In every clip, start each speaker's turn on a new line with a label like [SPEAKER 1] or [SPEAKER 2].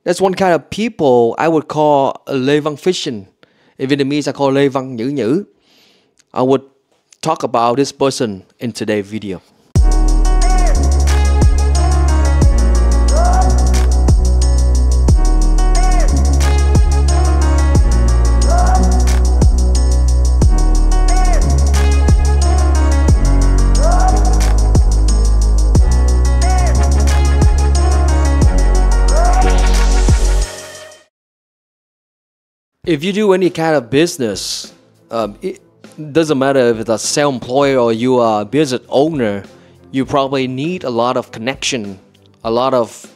[SPEAKER 1] That's one kind of people I would call LêVâng fishing. In Vietnamese, I call LêVâng NHем. I would talk about this person in today's video. If you do any kind of business, it doesn't matter if it's a self-employed or you are a business owner, you probably need a lot of connection, a lot of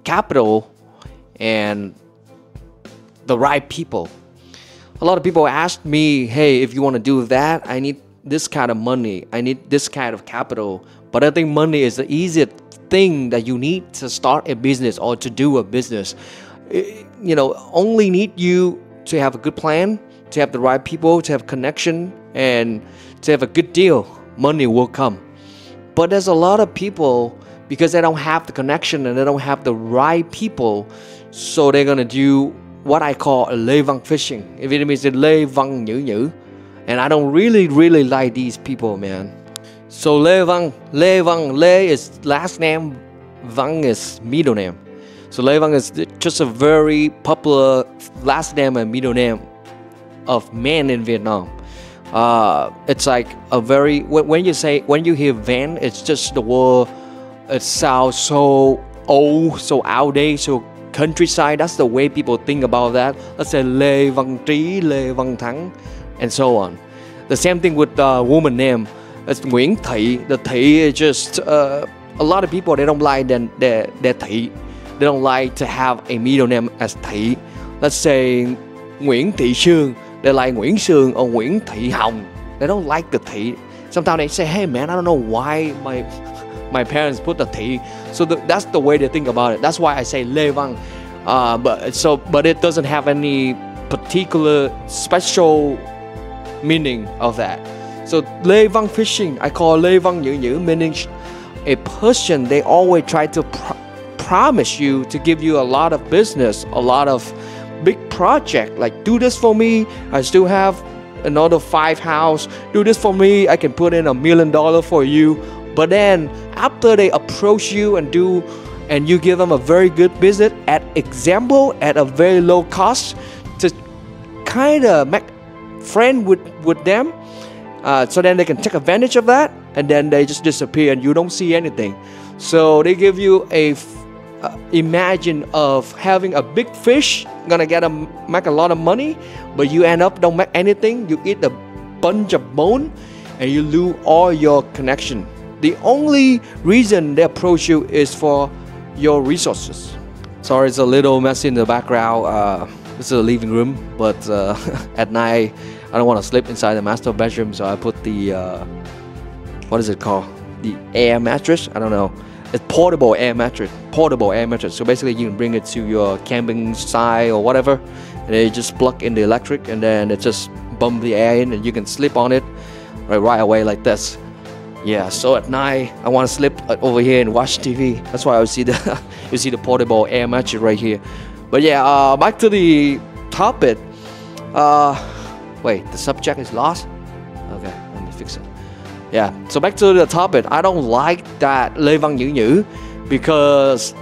[SPEAKER 1] capital, and the right people. A lot of people ask me, hey, if you want to do that, I need this kind of money, I need this kind of capital. But I think money is the easiest thing that you need to start a business or to do a business. Only need you to have a good plan, to have the right people, to have connection, and to have a good deal. Money will come. But there's a lot of people, because they don't have the connection and they don't have the right people, so they're gonna do what I call a LêVâng fishing. In Vietnamese, it's LêVâng NHем. And I don't really like these people, man. So LêVâng Lê is last name, Vâng is middle name. So LêVâng is just a very popular last name and middle name of men in Vietnam. It's like a very, when you hear VN, it's just the word, it sounds so old, so outdated, so countryside. That's the way people think about that. Let's say Lê Vâng Trí, Lê Vâng Thắng, and so on. The same thing with the woman name. It's Nguyễn Thị. The Thị is just, a lot of people, they don't like their Thị. They don't like to have a middle name as Thị. Let's say Nguyễn Thị Sương. They like Nguyễn Sương or Nguyễn Thị Hồng. They don't like the Thị. Sometimes they say, hey man, I don't know why my parents put the Thị. So that's the way they think about it. That's why I say Lê Vâng. But it doesn't have any particular special meaning of that. So LêVâng fishing, I call LêVâng NHем, meaning a person, they always try to promise you to give you a lot of business, a lot of big project, like do this for me, I still have another 5 houses, do this for me, I can put in $1 million for you. But then after they approach you and you give them a very good business at a very low cost, to kind of make friend with them, so then they can take advantage of that, and then they just disappear and you don't see anything. So they give you a imagine of having a big fish, gonna make a lot of money, but you end up don't make anything. You eat a bunch of bone and you lose all your connection. The only reason they approach you is for your resources. Sorry, it's a little messy in the background. This is a living room, but at night I don't want to sleep inside the master bedroom, so I put the what is it called? The air mattress? I don't know. It's portable air mattress. So basically you can bring it to your camping site or whatever, and then you just plug in the electric, and then it just pump the air in, and you can sleep on it right away like this. Yeah, so at night I want to sleep over here and watch TV. That's why you see the portable air mattress right here. But yeah, back to the topic. Wait, the subject is lost? Okay, let me fix it. Yeah, so back to the topic. I don't like that LêVâng NHем because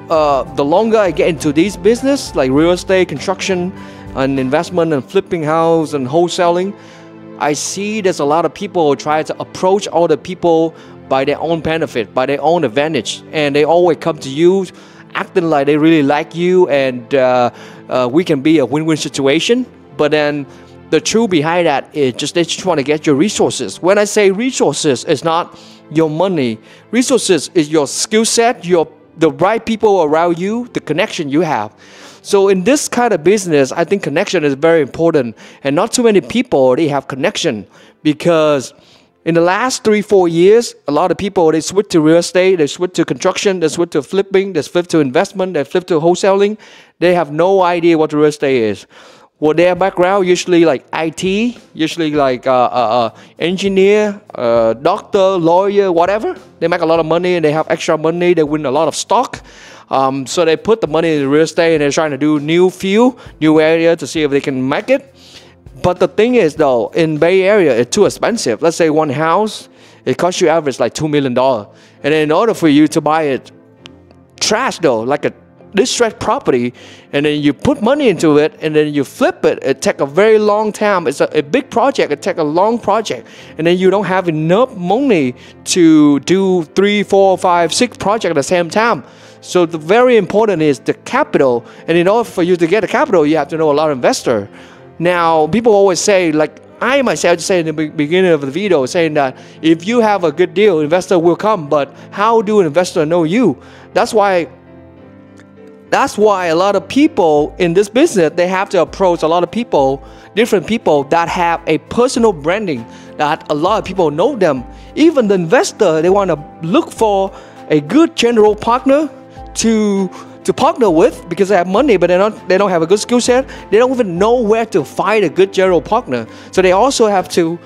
[SPEAKER 1] the longer I get into these business, like real estate, construction, and investment, and flipping house, and wholesaling, I see there's a lot of people try to approach other people by their own benefit, by their own advantage, and they always come to you acting like they really like you, and we can be a win-win situation. But then the truth behind that is just they just want to get your resources. When I say resources, it's not your money. Resources is your skill set, the right people around you, the connection you have. So in this kind of business, I think connection is very important, and not too many people, they have connection, because in the last 3-4 years, a lot of people, they switch to real estate, they switch to construction, they switch to flipping, they flip to investment, they flip to wholesaling. They have no idea what real estate is. Well, their background usually like IT, usually like engineer, doctor, lawyer, whatever. They make a lot of money and they have extra money. They win a lot of stock. So they put the money in the real estate and they're trying to do new area to see if they can make it. But the thing is though, in Bay Area, it's too expensive. Let's say one house, it costs you average like $2 million. And then in order for you to buy it trash though, like a distressed property, and then you put money into it and then you flip it, it takes a very long time. It's a big project, it takes a long project, and then you don't have enough money to do 3, 4, 5, 6 projects at the same time. So the very important is the capital, and in order for you to get the capital, you have to know a lot of investor. Now people always say, like I myself say in the beginning of the video, saying that if you have a good deal, investor will come, but how do an investor know you? That's why a lot of people in this business, they have to approach a lot of people, different people that have a personal branding, that a lot of people know them. Even the investor, they want to look for a good general partner to partner with, because they have money, but they don't have a good skill set. They don't even know where to find a good general partner. So they also have to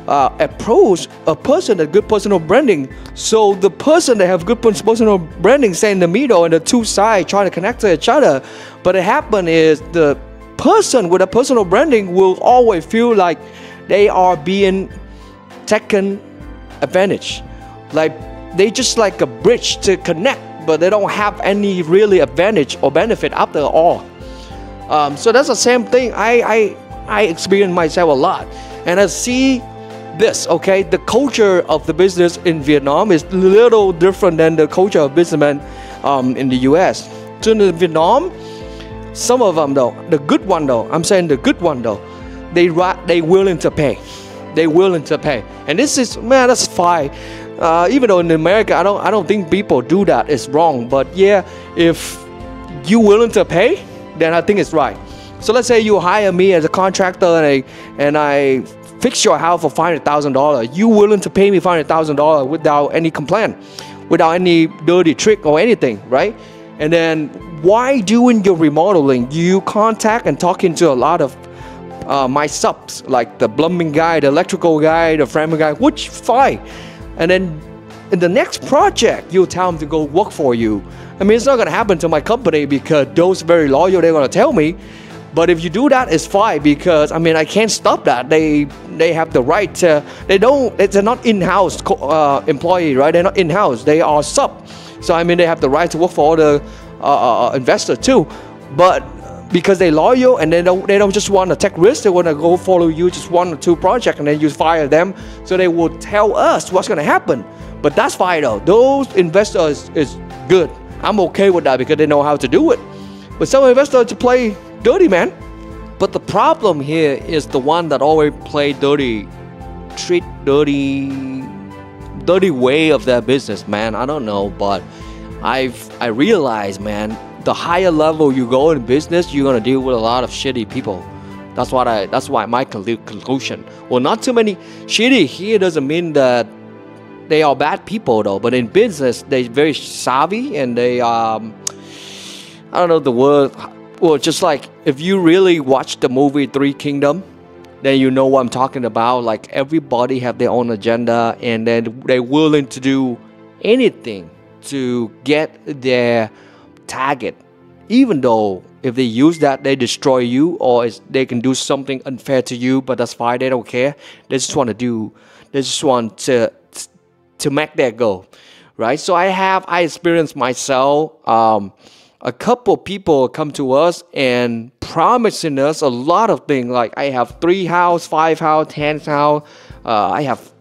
[SPEAKER 1] approach a person with good personal branding. So the person that have good personal branding stay in the middle, and the two sides trying to connect to each other. But what happens is the person with a personal branding will always feel like they are being taken advantage. Like they just like a bridge to connect, but they don't have any really advantage or benefit after all. So that's the same thing I experience myself a lot, and I see this, okay, the culture of the business in Vietnam is a little different than the culture of businessmen in the US. So in Vietnam, some of them though, the good one though, I'm saying the good one though, they willing to pay. They willing to pay, and this is, man, that's fine. Even though in America, I don't think people do that. It's wrong. But yeah, if you willing to pay, then I think it's right. So let's say you hire me as a contractor, and I fix your house for $500,000. You willing to pay me $500,000 without any complaint, without any dirty trick or anything, right? And then why doing your remodeling, you contact and talking to a lot of my subs, like the plumbing guy, the electrical guy, the framing guy, which fine. And then in the next project, you tell them to go work for you. I mean, it's not gonna happen to my company because those very loyal, they're gonna tell me. But if you do that, it's fine, because I mean, I can't stop that. They have the right to, they're not in-house employee, right? They're not in-house, they are sub. So I mean, they have the right to work for other investors too. But because they're loyal and they don't just want to take risks, they want to go follow you just 1 or 2 projects and then you fire them. So they will tell us what's going to happen. But that's fine though. Those investors is good. I'm okay with that because they know how to do it. But some investors to play dirty, man. But the problem here is the one that always play dirty, treat dirty way of their business, man. I don't know, but I realize, man, the higher level you go in business, you're gonna deal with a lot of shitty people. That's why my conclusion. Well, not too many shitty here doesn't mean that they are bad people though. But in business, they're very savvy and they I don't know the word. Well, just like if you really watch the movie Three Kingdoms, then you know what I'm talking about. Like everybody have their own agenda, and then they're willing to do anything to get their target, even though if they use that, they destroy you, or they can do something unfair to you. But that's fine. They don't care. They just want to make their goal, right? So I experienced myself. A couple people come to us and promising us a lot of things. Like I have 3 house, 5 house, 10 house. I have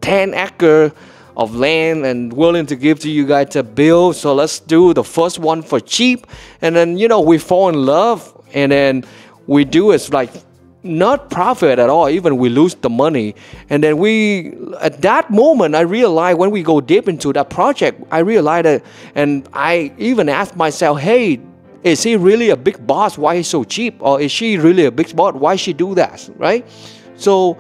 [SPEAKER 1] 10 acre of land and willing to give to you guys to build. So let's do the first one for cheap. And then, you know, we fall in love, and then we do it like not profit at all. Even we lose the money. And then at that moment, I realized when we go deep into that project, I realized that, and I even asked myself, hey, is he really a big boss? Why he's so cheap? Or is she really a big boss? Why she do that, right? So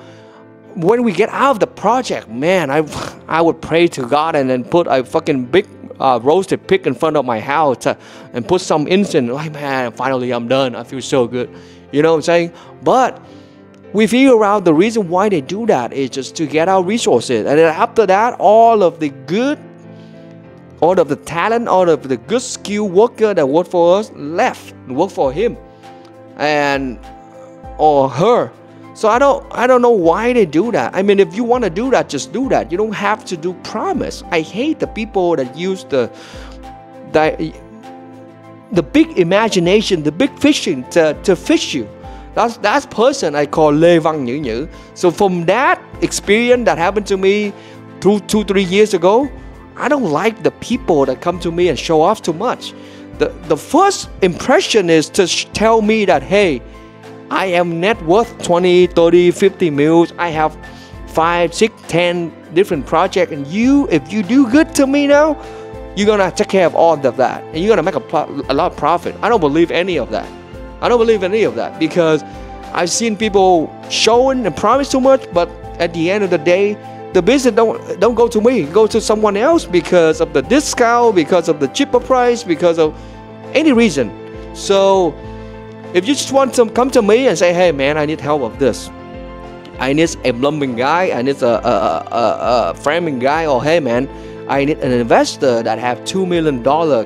[SPEAKER 1] when we get out of the project, man, I would pray to God and then put a fucking big roasted pig in front of my house and put some incense. Like, man, finally I'm done. I feel so good. You know what I'm saying? But we figure out the reason why they do that is just to get our resources. And then after that, all of the good all of the talent, all of the good skill worker that work for us left, work for him and or her. So I don't know why they do that. I mean, if you want to do that, just do that. You don't have to do promise. I hate the people that use the big imagination, the big fishing to fish you. That's person I call LêVâng NHем. So from that experience that happened to me 2-3 years ago, I don't like the people that come to me and show off too much. The first impression is to tell me that, hey, I am net worth 20, 30, 50 mils. I have 5, 6, 10 different projects. And if you do good to me now, you're going to take care of all of that. And you're going to make a lot of profit. I don't believe any of that. I don't believe any of that because I've seen people showing and promise too much, but at the end of the day, the business don't go to me, go to someone else because of the discount, because of the cheaper price, because of any reason. So if you just want to come to me and say, hey man, I need help with this, I need a plumbing guy, I need a framing guy, or hey man, I need an investor that have $2 million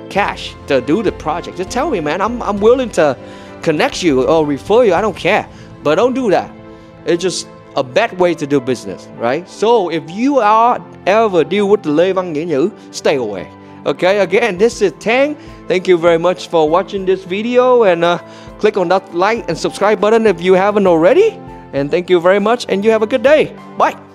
[SPEAKER 1] cash to do the project, just tell me, man. I'm willing to connect you or refer you. I don't care, but don't do that. It's just a bad way to do business, right? So if you are ever deal with the LêVâng NHем, stay away. Okay, again, this is Thang. Thank you very much for watching this video, and click on that like and subscribe button if you haven't already. And thank you very much, and you have a good day. Bye.